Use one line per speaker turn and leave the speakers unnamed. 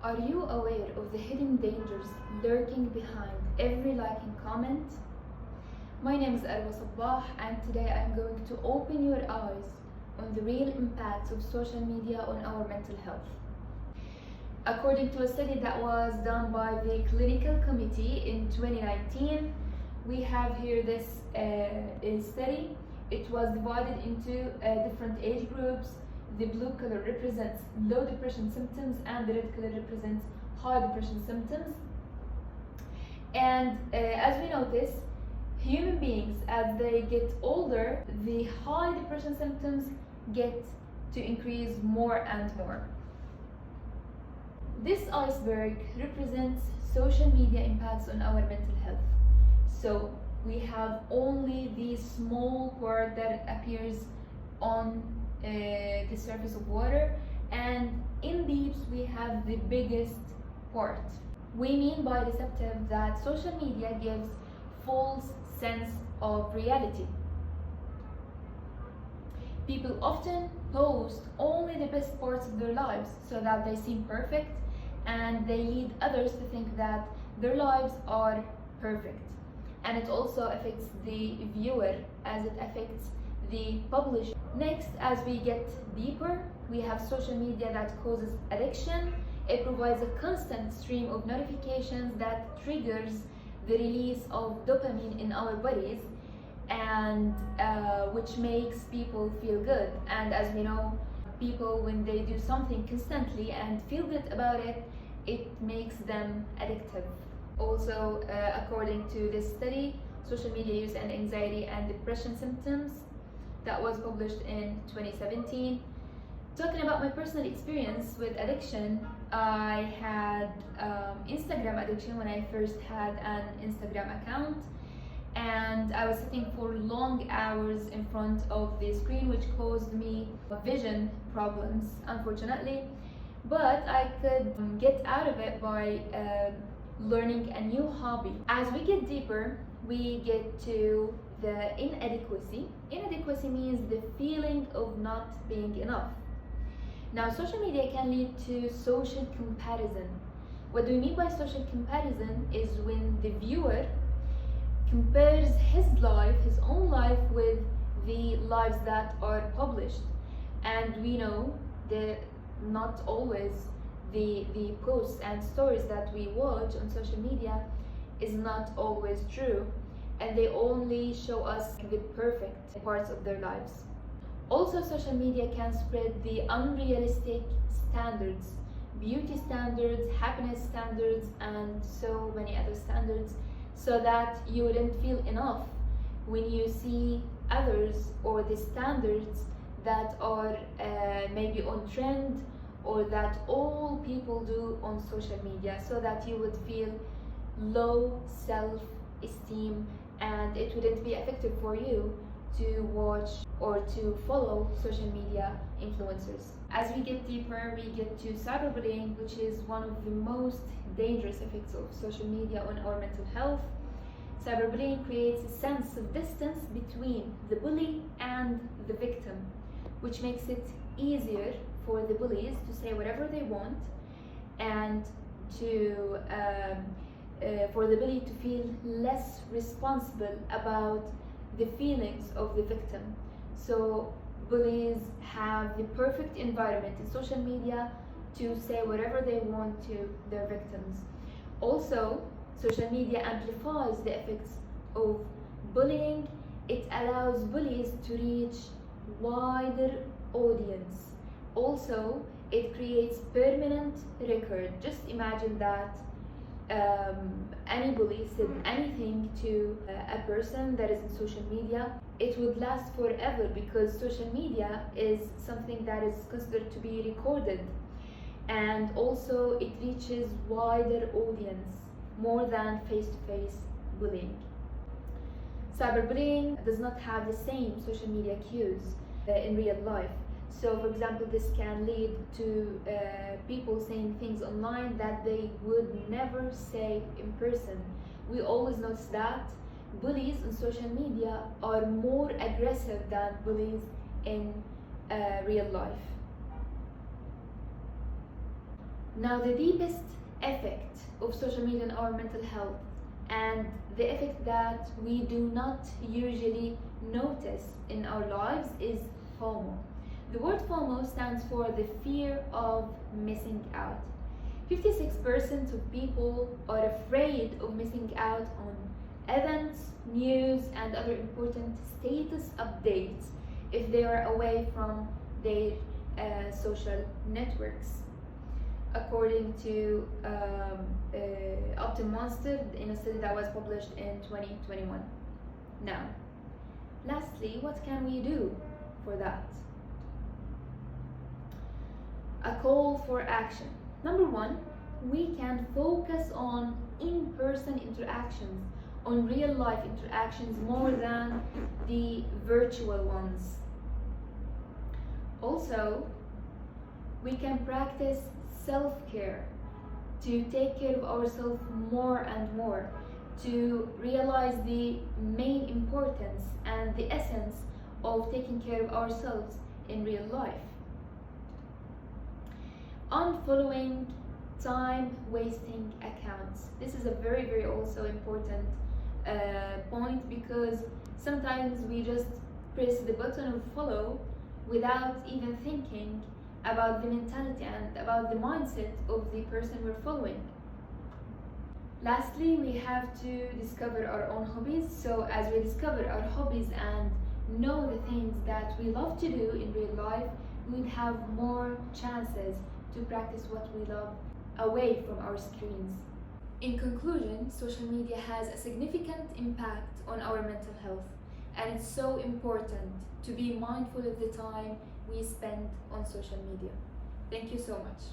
Are you aware of the hidden dangers lurking behind every like and comment? My name is Arwa Sabbah, and today I'm going to open your eyes on the real impacts of social media on our mental health. According to a study that was done by the Clinical Committee in 2019, we have here this study. It was divided into different age groups. The blue color represents low depression symptoms and the red color represents high depression symptoms. And as we notice, human beings, as they get older, the high depression symptoms get to increase more and more. This iceberg represents social media impacts on our mental health. So we have only the small part that appears on the surface of water, and in deeps we have the biggest part. We mean by deceptive that social media gives false sense of reality. People often post only the best parts of their lives so that they seem perfect, and they lead others to think that their lives are perfect. And it also affects the viewer as it affects the publisher. Next, as we get deeper, we have social media that causes addiction. It provides a constant stream of notifications that triggers the release of dopamine in our bodies, and which makes people feel good. And as we know, people, when they do something constantly and feel good about it, it makes them addictive. Also, according to this study, social media use and anxiety and depression symptoms that was published in 2017. Talking about my personal experience with addiction, I had Instagram addiction when I first had an Instagram account, and I was sitting for long hours in front of the screen, which caused me vision problems, unfortunately. But I could get out of it by learning a new hobby. As we get deeper, we get to the inadequacy. Inadequacy means the feeling of not being enough. Now, social media can lead to social comparison. What do we mean by social comparison is when the viewer compares his life, his own life, with the lives that are published. And we know that not always the posts and stories that we watch on social media is not always true, and they only show us the perfect parts of their lives. Also, social media can spread the unrealistic standards, beauty standards, happiness standards, and so many other standards, so that you wouldn't feel enough when you see others or the standards that are maybe on trend or that all people do on social media, so that you would feel low self-esteem, and it wouldn't be effective for you to watch or to follow social media influencers. As we get deeper, we get to cyberbullying, which is one of the most dangerous effects of social media on our mental health. Cyberbullying creates a sense of distance between the bully and the victim, which makes it easier for the bullies to say whatever they want, and to for the bully to feel less responsible about the feelings of the victim. So bullies have the perfect environment in social media to say whatever they want to their victims. Also, social media amplifies the effects of bullying. It allows bullies to reach wider audience. Also, it creates permanent record. Just imagine that any bully said anything to a person that is in social media, it would last forever, because social media is something that is considered to be recorded, and also it reaches wider audience more than face-to-face bullying. Cyberbullying does not have the same social media cues in real life. So, for example, this can lead to people saying things online that they would never say in person. We always notice that bullies on social media are more aggressive than bullies in real life. Now, the deepest effect of social media on our mental health, and the effect that we do not usually notice in our lives, is FOMO. The word FOMO stands for the fear of missing out. 56% of people are afraid of missing out on events, news, and other important status updates if they are away from their social networks, according to Optimonster in a study that was published in 2021. Now, lastly, what can we do for that? A call for action. Number one, we can focus on in-person interactions, on real life interactions more than the virtual ones. Also, we can practice self-care to take care of ourselves more and more, to realize the main importance and the essence of taking care of ourselves in real life. Unfollowing time-wasting accounts. This is a very, very also important point, because sometimes we just press the button of follow without even thinking about the mentality and about the mindset of the person we're following. Lastly, we have to discover our own hobbies. So as we discover our hobbies and know the things that we love to do in real life, we would have more chances to practice what we love away from our screens. In conclusion, social media has a significant impact on our mental health, and it's so important to be mindful of the time we spend on social media. Thank you so much.